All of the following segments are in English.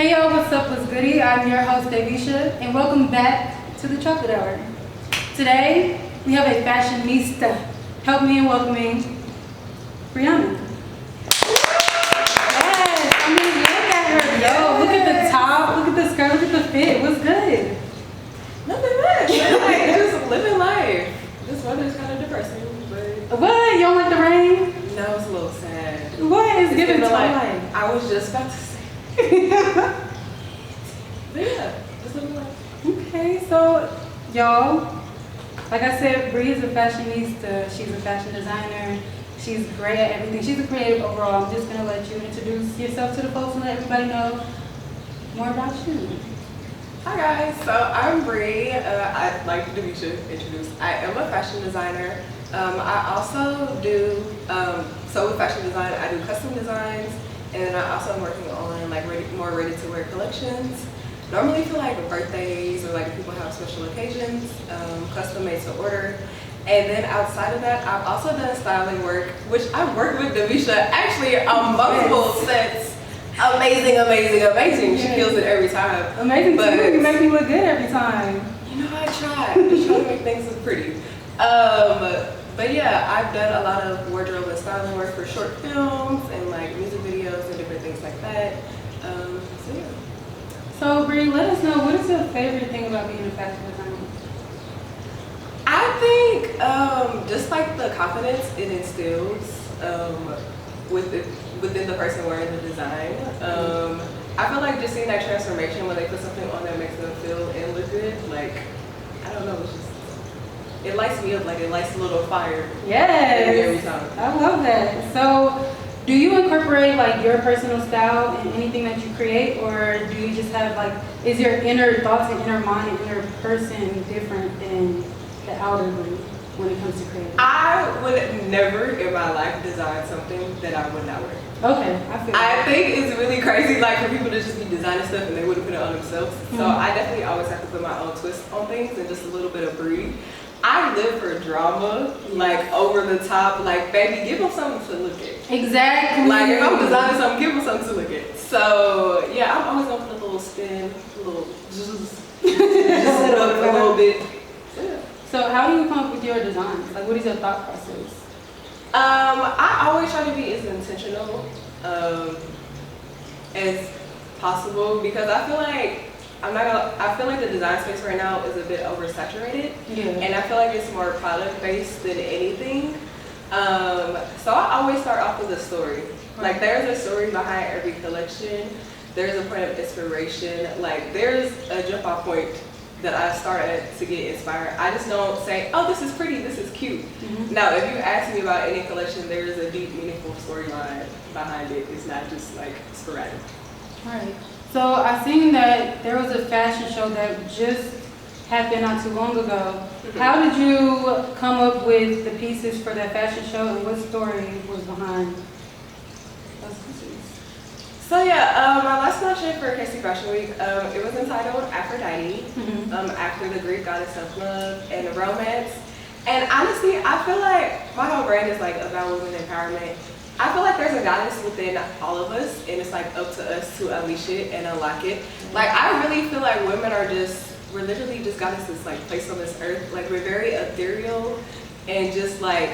Hey y'all, what's up, what's goody? I'm your host, Davisha, and welcome back to the Chocolate Hour. Today, we have a fashionista. Help me in welcoming Brianna. Yes, I mean, look at her, yo. Look at the top, look at the skirt, look at the fit. What's good? Nothing much. Like, just living life. This weather's kind of depressing, but... What? You don't like the rain? No, it's a little sad. What? It's giving twilight. I was just about to say. But yeah, just living life. Okay, so y'all, like I said, Bree is a fashionista. She's a fashion designer. She's great at everything. She's a creative overall. I'm just gonna let you introduce yourself to the folks and let everybody know more about you. Hi guys, so I'm Bree. I'd like Davisha introduce. I am a fashion designer. I also do, so with fashion design, I do custom designs, and then I also am working on like more ready-to-wear collections. Normally for like birthdays or like if people have special occasions, custom made to order. And then outside of that, I've also done styling work, which I've worked with Davisha actually on multiple sets. Amazing, amazing, amazing. She kills it every time. Amazing, but you make me look good every time. You know, I try. Just try to make things look pretty. But yeah, I've done a lot of wardrobe and styling work for short films and like music videos and different things like that. So yeah. So Bree, let us know, what is your favorite thing about being a fashion designer? I think just like the confidence it instills within the person wearing the design. I feel like just seeing that transformation when they put something on that makes them feel and look good. Like, I don't know, it's just, it lights me up, like it lights a little fire. Yes, every time. I love that. So, do you incorporate like your personal style in anything that you create, or do you just have like, is your inner thoughts and inner mind and inner person different than the outer Bree when it comes to creating? I would never in my life design something that I would not wear. Okay, I think it's really crazy like for people to just be designing stuff and they wouldn't put it on themselves. So I definitely always have to put my own twist on things and just a little bit of Bree. I live for drama, like over the top, like baby, give them something to look at. Exactly. Like if I'm designing something, give them something to look at. So yeah, I'm always gonna put a little spin, a little just a little bit. Yeah. So how do you come up with your designs? Like, what is your thought process? I always try to be as intentional as possible because I feel like I feel like the design space right now is a bit oversaturated, and I feel like it's more product based than anything. So I always start off with a story. Like there's a story behind every collection. There's a point of inspiration. Like there's a jump off point that I start at to get inspired. I just don't say, oh, this is pretty, this is cute. Now, if you ask me about any collection, there is a deep, meaningful storyline behind it. It's not just like sporadic. Right. So I seen that there was a fashion show that just happened not too long ago. How did you come up with the pieces for that fashion show, and what story was behind those pieces? So yeah, my last collection for KC Fashion Week, it was entitled Aphrodite, after the Greek goddess of love and romance. And honestly, I feel like my whole brand is like about women empowerment. I feel like there's a goddess within all of us, and it's like up to us to unleash it and unlock it. Like I really feel like women are we're literally just goddesses like placed on this earth. Like we're very ethereal, and just like,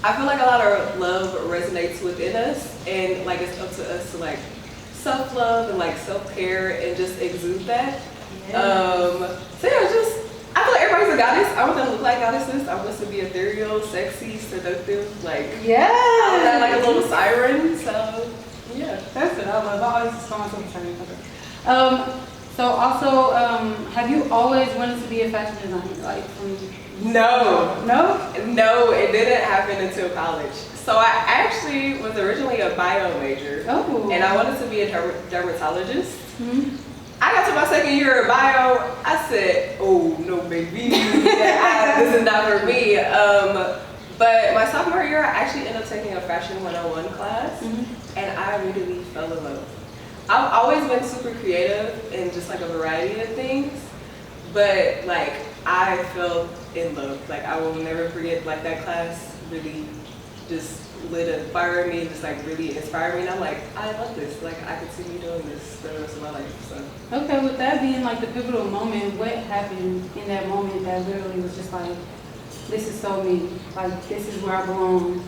I feel like a lot of love resonates within us, and like it's up to us to like self-love and like self-care and just exude that. So yeah, just, I feel like everybody's a goddess. I want them to look like goddesses. I want us to be ethereal, sexy, seductive, like I'm like a little siren. So yeah, that's what I love. I always just call myself a siren. So also, have you always wanted to be a fashion designer? Like from No, it didn't happen until college. So I actually was originally a bio major, and I wanted to be a dermatologist. I got to my second year of bio, I said, oh no baby, this is not for me. But my sophomore year, I actually ended up taking a fashion 101 class, and I immediately fell in love. I've always been super creative in just like a variety of things, but like I fell in love. Like I will never forget, like that class really just lit a fire in me, just like really inspired me. And I'm like, I love this. Like I could see me doing this for the rest of my life. So. Okay, with that being like the pivotal moment, what happened in that moment that literally was just like, this is so me, like this is where I belong?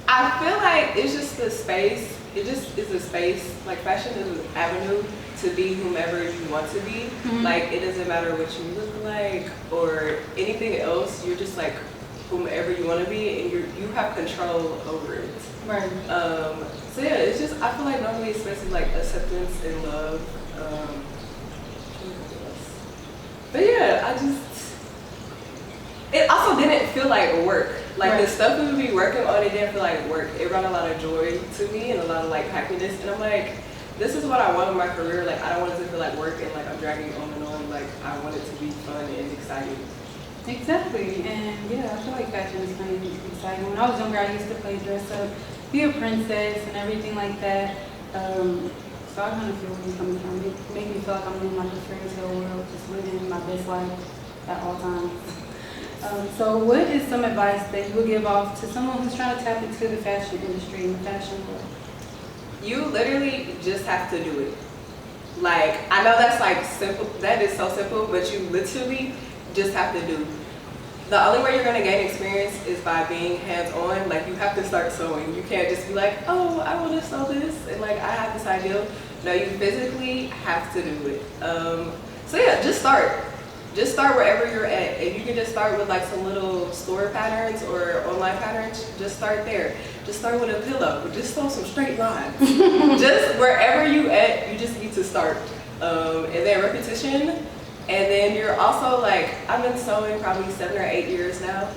I feel like it's just the space. It just is a space. Like fashion is an avenue to be whomever you want to be. Like it doesn't matter what you look like or anything else. You're just like whomever you want to be, and you have control over it. Right. So yeah, it's just I feel like normally it's basically like acceptance and love. But yeah, it also didn't feel like work. Like the stuff we would be working on, it didn't feel like work. It brought a lot of joy to me and a lot of like happiness. And I'm like, this is what I want in my career. Like I don't want it to feel like work and like I'm dragging on and on. Like I want it to be fun and exciting. Exactly, and yeah, I feel like fashion is kind of exciting. When I was younger, I used to play dress up, be a princess and everything like that. So I kind of feel where you're coming from. It make me feel like I'm in like a fairy tale world, just living my best life at all times. So what is some advice that you would give off to someone who's trying to tap into the fashion industry and the fashion world? You literally just have to do it. Like, I know that's like simple, that is so simple, but you literally just have to do. The only way you're gonna gain experience is by being hands-on. Like you have to start sewing. You can't just be like, oh, I wanna sew this, and like I have this idea. No, you physically have to do it. So yeah, just start. Just start wherever you're at. If you can just start with like some little store patterns or online patterns, just start there. Just start with a pillow. Just sew some straight lines. Just wherever you at, you just need to start. And then repetition. And then you're also like, I've been sewing probably 7 or 8 years now.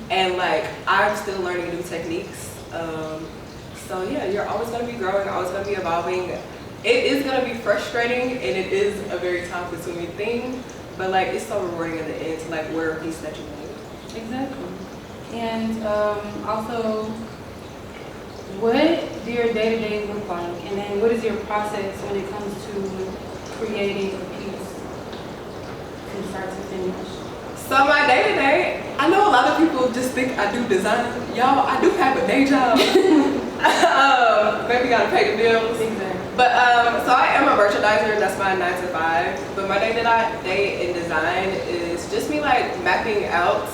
And like, I'm still learning new techniques. So yeah, you're always gonna be growing, always gonna be evolving. It is gonna be frustrating and it is a very time-consuming thing. But like it's so rewarding at the end to like wear a piece that you made. Exactly. And also, what do your day-to-day look like? And then what is your process when it comes to creating a piece from start to finish? So my day-to-day, I know a lot of people just think I do design. Y'all, I do have a day job. Maybe gotta pay the bills. Exactly. But so I am a merchandiser, that's my 9 to 5. But my day in design is just me like mapping out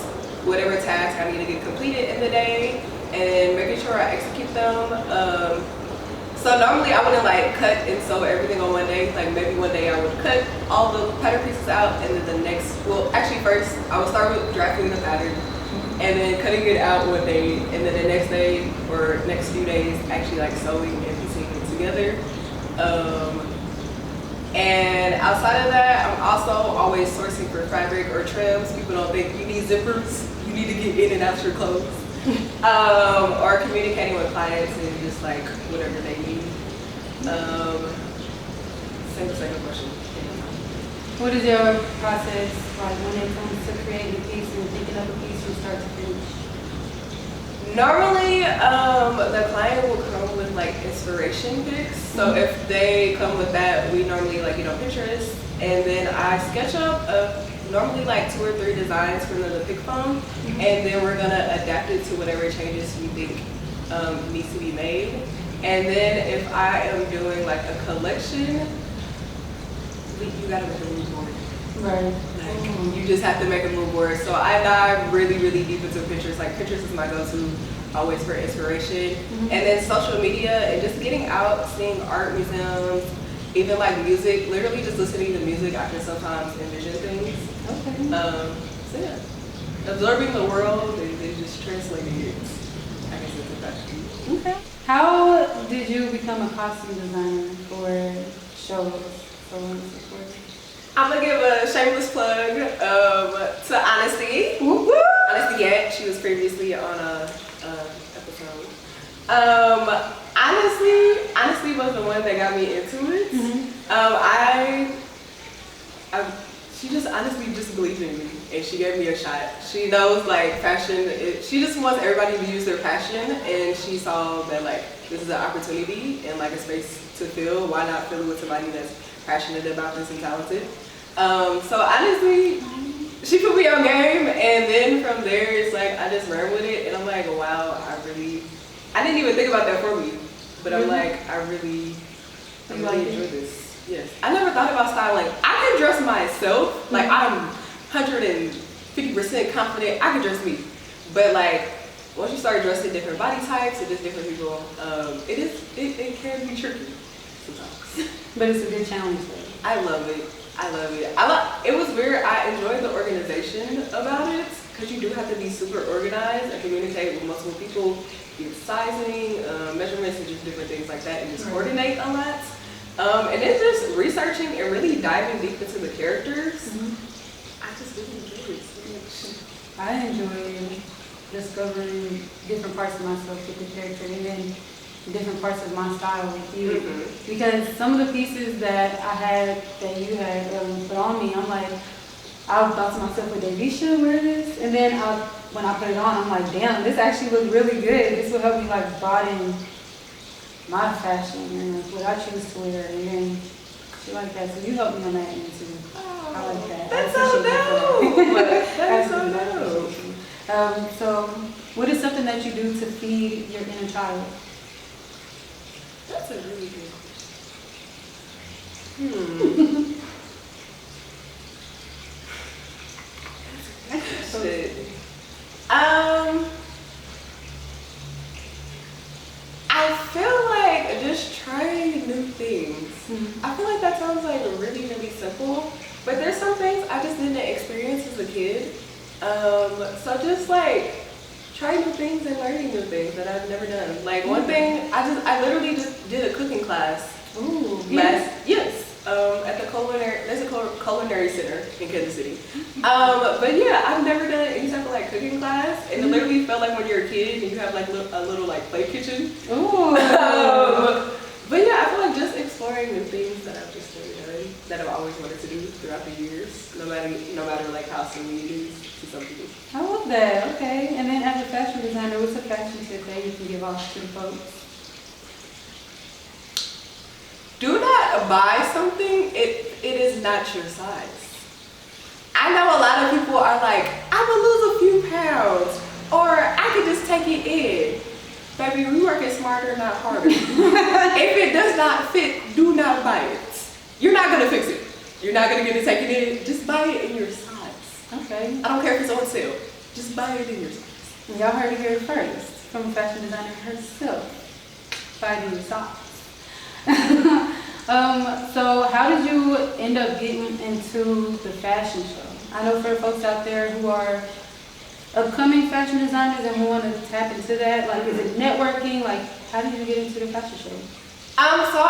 whatever tasks I need to get completed in the day and making sure I execute them. So normally I wouldn't like cut and sew everything on one day. Like maybe one day I would cut all the pattern pieces out and then the next, well actually first I would start with drafting the pattern and then cutting it out one day and then the next day or next few days actually like sewing and piecing it together. And outside of that, I'm also always sourcing for fabric or trims. People don't think you need zippers. You need to get in and out your clothes. Or communicating with clients and just like whatever they need. Second question. What is your process like when it comes to creating a piece and thinking up a piece from start to finish? Normally, the client will come with like inspiration pics. So if they come with that, we normally like get on Pinterest, and then I sketch up normally like 2 or 3 designs from the pic phone, and then we're gonna adapt it to whatever changes we think needs to be made. And then if I am doing like a collection, you gotta make a mood board. Right. Like, you just have to make a mood board. So I dive really, really deep into Pinterest. Like Pinterest is my go-to always for inspiration. And then social media and just getting out, seeing art museums, even like music, literally just listening to music, I can sometimes envision things. Okay. So yeah, absorbing the world and then just translating it, I guess it's a fashion. Okay. How did you become a costume designer for shows, so on and so forth? I'm gonna give a shameless plug to Honesty. Honesty Yet, she was previously on a episode. Honesty was the one that got me into it. She just honestly just believed in me and she gave me a shot. She knows like fashion, she just wants everybody to use their passion, and she saw that like this is an opportunity and like a space to fill. Why not fill it with somebody that's passionate about this and talented? So honestly, she put me on game, and then from there, it's like I just ran with it, and I'm like, wow, I didn't even think about that for me, but I'm like, I really enjoy this. Yes, I never thought about styling. I can dress myself, like I'm 150% confident. I can dress me, but like once you start dressing different body types and just different people, it can be tricky sometimes. But it's a good challenge though. I love it. It was weird. I enjoyed the organization about it because you do have to be super organized and communicate with multiple people, give sizing, measurements, and just different things like that, and just coordinate a lot. And then just researching and really diving deep into the characters. I just really enjoyed it so much. I enjoy discovering different parts of myself with the character, and then different parts of my style with you. Because some of the pieces that I had, that you had put on me, I'm like, I thought to myself, would they be sure wear this? And then when I put it on, I'm like, damn, this actually looks really good. This will help me like broaden my fashion and what I choose to wear. And then she like that, so you helped me on that end too. I like that. That's so dope. That's so dope. So what is something that you do to feed your inner child? That's a really good question. That's a good question. I feel like just trying new things. I feel like that sounds like really, really simple, but there's some things I just didn't experience as a kid. So just like trying new things and learning new things that I've never done. Like one thing, I literally just did a cooking class. Ooh, At the there's a culinary center in Kansas City. But yeah, I've never done any type of like cooking class, and it literally felt like when you're a kid and you have like a little like play kitchen. Ooh. But yeah, I feel like just exploring new things that I've just never done, that I've always wanted to do throughout the years, no matter like how silly it is to some people. I love that. Okay. And then as a fashion designer, what's a fashion tip that you can give off to the folks? Do not buy something it is not your size. I know a lot of people are like, I will lose a few pounds, or I could just take it in. Baby, we working smarter, not harder. If it does not fit, do not buy it. You're not gonna fix it. You're not gonna get it taken in. Just buy it in your size. Okay. I don't care if it's on sale. Just buy it in your size. Y'all heard it here first from a fashion designer herself. Buy it in your size. So how did you end up getting into the fashion show? I know for folks out there who are upcoming fashion designers and who want to tap into that, like is it networking? Like how did you get into the fashion show? So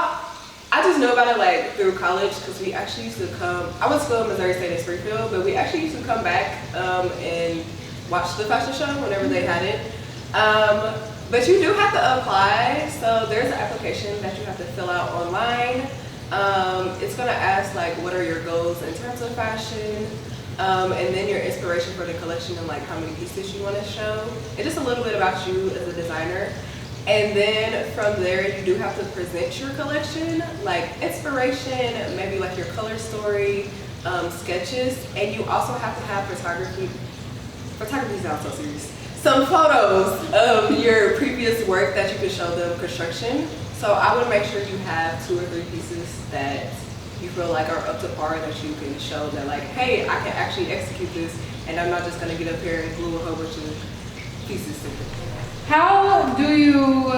I just know about it like through college because we actually used to come. I went to school in Missouri State in Springfield, but we actually used to come back and watch the fashion show whenever they had it. But you do have to apply, so there's an application that you have to fill out online. It's gonna ask like what are your goals in terms of fashion, and then your inspiration for the collection and like how many pieces you want to show. And just a little bit about you as a designer. And then from there you do have to present your collection, like inspiration, maybe like your color story, sketches, and you also have to have photography sounds so serious. Some photos of your previous work that you can show them construction. So I would make sure you have 2 or 3 pieces that you feel like are up to par that you can show that like, hey, I can actually execute this and I'm not just gonna get up here and glue a whole bunch of pieces to it. How do you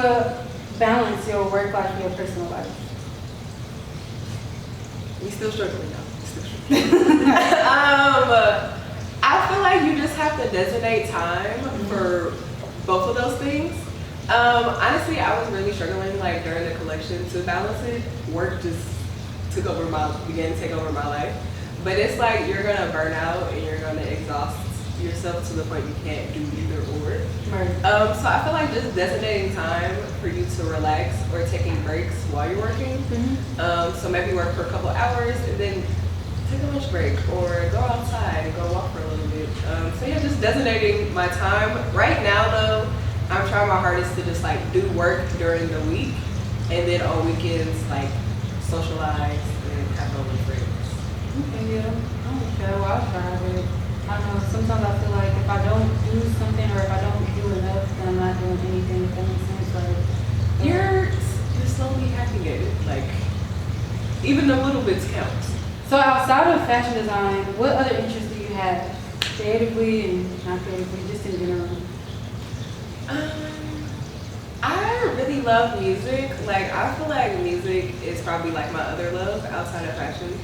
balance your work life and your personal life? We still struggling now. I feel like you just have to designate time for both of those things. Honestly, I was really struggling like during the collection to balance it. Work just began to take over my life. But it's like you're gonna burn out and you're gonna exhaust yourself to the point you can't do either or. Right. So I feel like just designating time for you to relax or taking breaks while you're working. So maybe work for a couple hours and then take a lunch break or go outside and go walk for a little bit. So yeah, just designating my time. Right now though, I'm trying my hardest to just like do work during the week and then on weekends like socialize and have fun with friends. Okay, yeah. Okay, well I'll try it. I don't know, sometimes I feel like if I don't do something or if I don't do enough, then I'm not doing anything, if that makes sense. Like, You're slowly hacking it. Like, even the little bits count. so outside of fashion design, what other interests do you have? Creatively and not creatively, just in general? I really love music. Like, I feel like music is probably like my other love outside of fashion.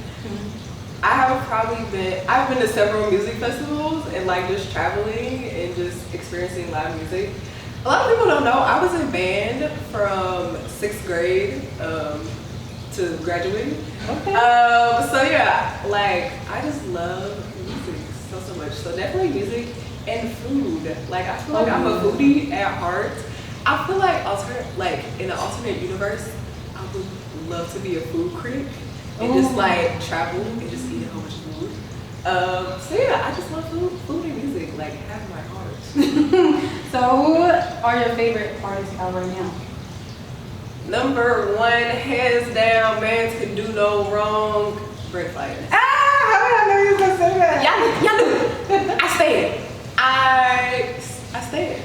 I've been to several music festivals and like just traveling and just experiencing live music. A lot of people don't know, I was in band from 6th grade to graduating. Okay. So yeah, like I just love music so much. So definitely music and food. Like I feel like I'm a foodie at heart. I feel like in an alternate universe, I would love to be a food critic and just like travel and just eat a whole bunch of food. So yeah, I just love food and music, like have my heart. So who are your favorite artists out right now? Number 1, hands down, man can do no wrong. Flyest. How did I know you were gonna say that? Y'all knew. I stand. I stand.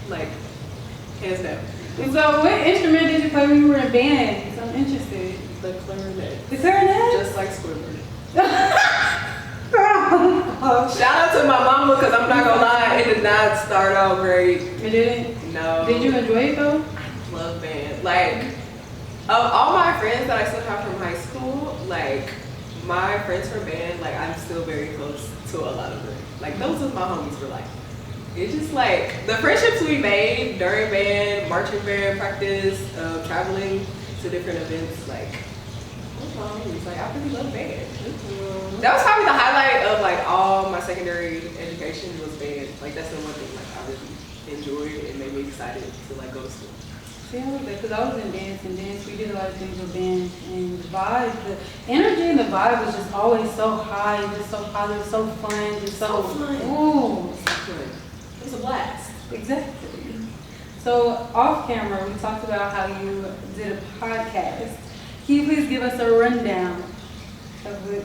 Like, hands down. So what instrument did you play when you were in band? So I'm interested. The clarinet. The clarinet? Just like Squidward. Shout out to my mama, because I'm not gonna lie, it did not start out great. It didn't? No. Did you enjoy it though? I love band. Like, of all my friends that I still have from high school, like, my friends from band, like, I'm still very close to a lot of them. Like, those are my homies for life. It's just like, the friendships we made during band, marching band practice, traveling to different events, like, those are my homies. Like, I really love band. That was probably the highlight of, like, all my secondary education was band. Like, that's the one thing, like, I really enjoyed and made me excited to, like, go to school. See, I love that because I was in dance, we did a lot of things with band, and the vibe, the energy and the vibe was just always so high, just so positive, so fun, just so fun. Ooh. So fun. It was a blast. Exactly. So off camera, we talked about how you did a podcast. Can you please give us a rundown of it?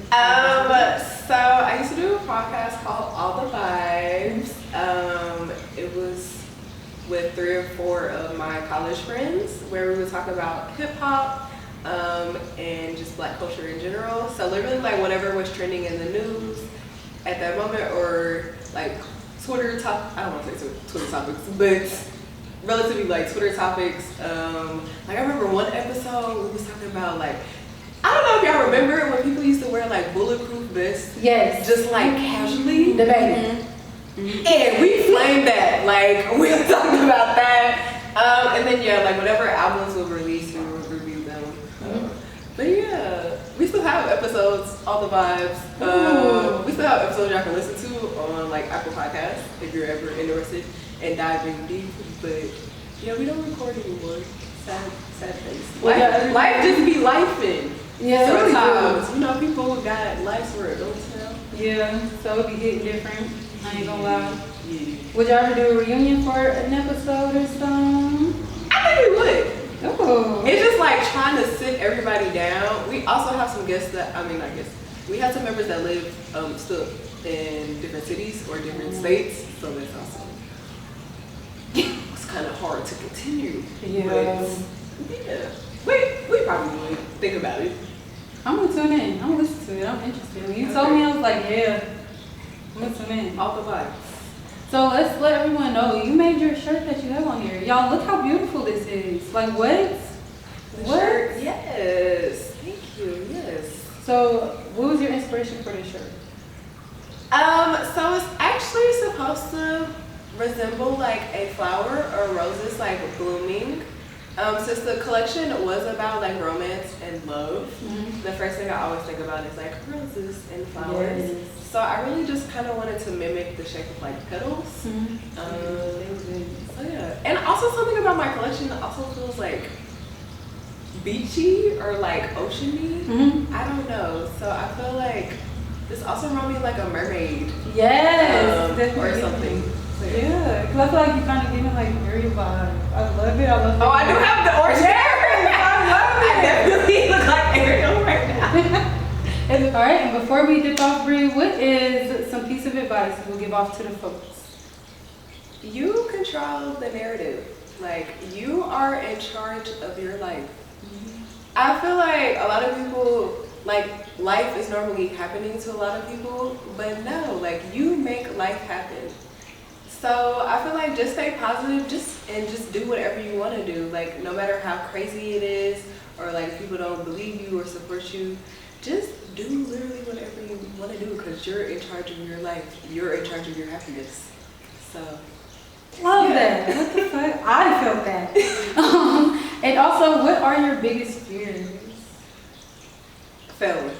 So I used to do a podcast called All the Vibes. It was with 3 or 4 of my college friends where we would talk about hip hop and just Black culture in general. So literally like whatever was trending in the news at that moment, or like Twitter I don't want to say Twitter topics, but relatively like Twitter topics. Like I remember one episode we was talking about like, I don't know if y'all remember when people used to wear like bulletproof vests. Yes. Just like casually. Debating. And we flamed that, like we talked about that, and then yeah, like whatever albums were released, we would review them. But yeah, we still have episodes, All the Vibes. We still have episodes y'all can listen to on like Apple Podcasts if you're ever interested in diving deep. But yeah, we don't record anymore. Sad face. Life just be lifing. Yeah, sometimes you know people got lives for adults now. Yeah, so it be hitting different. I ain't gonna lie. Yeah. Would y'all ever do a reunion for an episode or something? I think we would. Oh. It's just like trying to sit everybody down. We also have some guests we have some members that live still in different cities or different states, so that's also it's kind of hard to continue. Yeah. But, yeah. We probably would think about it. I'm gonna tune in. I'm gonna listen to it. I'm interested. When you told me, I was like, yeah. I'm gonna tune in. All the vibes. So let's let everyone know you made your shirt that you have on here. Y'all, look how beautiful this is. Like what? Shirt? Yes. Thank you. Yes. So what was your inspiration for this shirt? So it's actually supposed to resemble like a flower or roses like blooming. Since the collection was about like romance and love, the first thing I always think about is like roses and flowers. Yes. So I really just kind of wanted to mimic the shape of like petals. So yeah, and also something about my collection also feels like beachy or like oceany. I don't know. So I feel like this also reminded me of like a mermaid. Yes, or something. So, yeah, because I feel like you kind of give me like Ariel vibe. I love it. I love it. Oh, I do have the orange hair. I love it. I definitely look like Ariel right now. It All right, and before we dip off, Bree, what is some piece of advice we'll give off to the folks? You control the narrative. Like, you are in charge of your life. I feel like a lot of people, like, life is normally happening to a lot of people, but no, like, you make life happen. So I feel like just stay positive, just do whatever you want to do. Like, no matter how crazy it is, or like if people don't believe you or support you, just do literally whatever you want to do, because you're in charge of your life. You're in charge of your happiness. So Love that. What the fuck? I felt that. And also, what are your biggest fears? failing.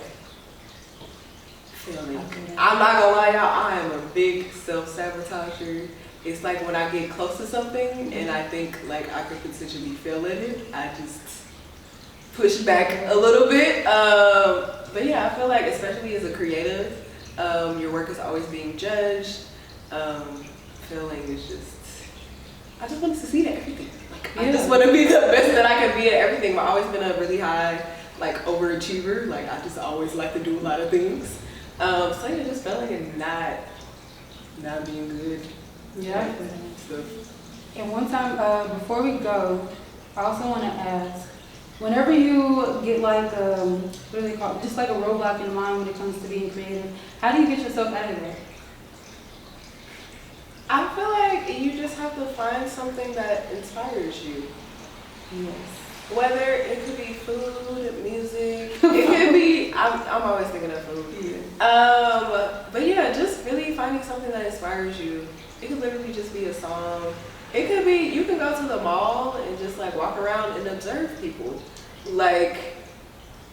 I'm not gonna lie, y'all, I am a big self-sabotager. It's like when I get close to something and I think like I could potentially fail at it, I just push back a little bit. But yeah, I feel like especially as a creative, your work is always being judged. Failing is just, I just want to succeed at everything. Like, I just want to be the best that I can be at everything. I've always been a really high, like, overachiever. Like, I just always like to do a lot of things. So yeah, just failing and not being good. Yeah. So. And one time, before we go, I also want to ask, whenever you get like, what do they call it? Just like a roadblock in mind when it comes to being creative, how do you get yourself out of there? I feel like you just have to find something that inspires you. Yes. Whether it could be food, music, it could be, I'm always thinking of food. Yeah. But yeah, just really finding something that inspires you. It could literally just be a song. It could be, you can go to the mall and just like walk around and observe people. Like,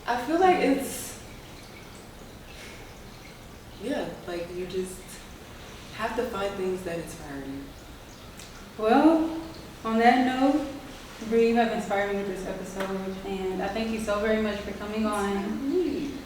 I feel like it's, yeah, like you just have to find things that inspire you. Well, on that note, Bree, you have inspired me with this episode, and I thank you so very much for coming on.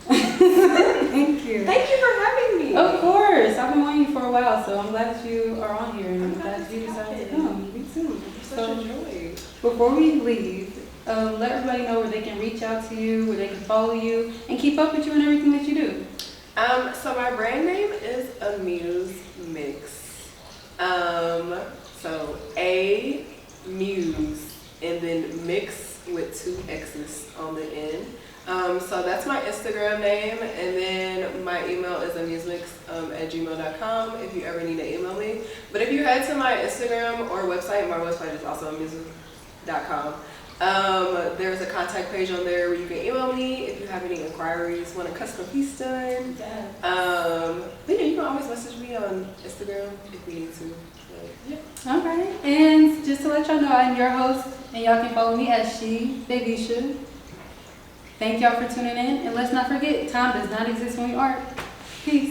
Thank you. Thank you for having me. Of course. I've been wanting you for a while, so I'm glad that you are on here and I'm glad you decided to come. Me too. Such a joy. Before we leave, let everybody know where they can reach out to you, where they can follow you, and keep up with you and everything that you do. So my brand name is A.MUSEMIXX. So A.MUSE and then mix with 2 X's on the end. So that's my Instagram name, and then my email is amusemix@gmail.com if you ever need to email me. But if you head to my Instagram or website, my website is also amusemix.com. There's a contact page on there where you can email me if you have any inquiries, want a custom piece done. But yeah, you can always message me on Instagram if you need to. Yeah. All right, and just to let y'all know, I'm your host, and y'all can follow me as Babyisha. Thank y'all for tuning in, and let's not forget, time does not exist when we art. Peace.